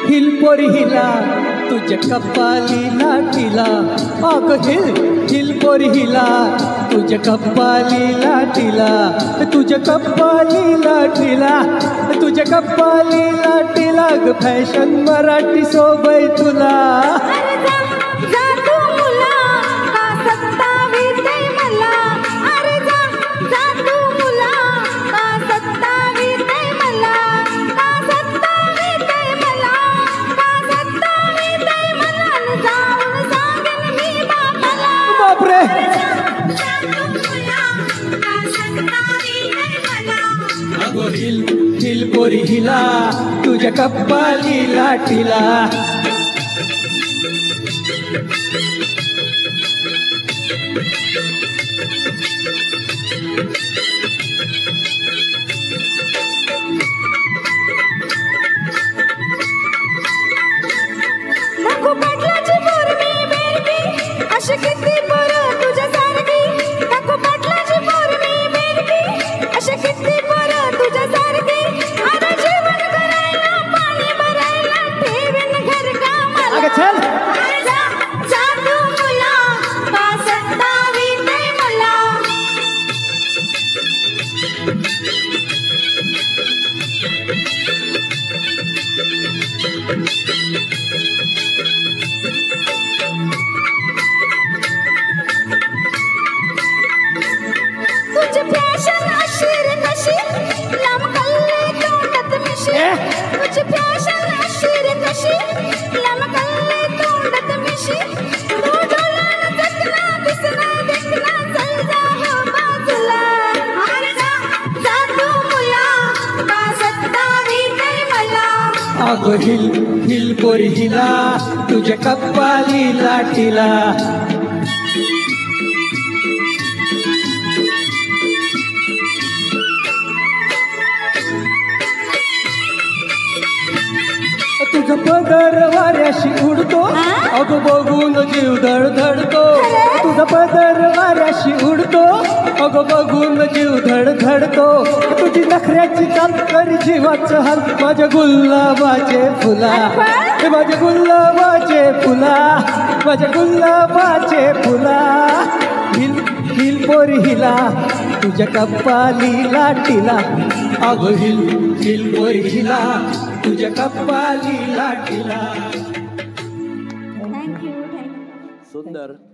Hill पोरी हिला तुझ्या कपाली लाटीला, अग हिल पोरी हिला तुझ्या कपाली लाटीला, तुझ्या कपाली लाटीला, तुझ्या कपाली लाटीला ग फॅशन मराठी सोबय तुला. हिल पोरी हिला तुझ्या कपाली लाटीला. अग हिल पोरी हिला तुझ्या कपाली लाटीला. तुझा पदर वाऱ्याशी उडतो, अग बघून जीव धडधडतो. तुझा पदर वाऱ्याशी उडतो, अग बघून जीव धडधडतो. तुझी नखऱ्याची चाल करी जीवाचं हाल, माझ्या गुलाबाचे फुला, माझ्या गुलाबाचे फुला, माझ्या गुलाबाचे फुला. हिल पोरी हिला तुझ्या कपाली लाटीला, अग हिल पोरी हिला तुझ्या कपाली लाटीला. थँक्यू. सुंदर.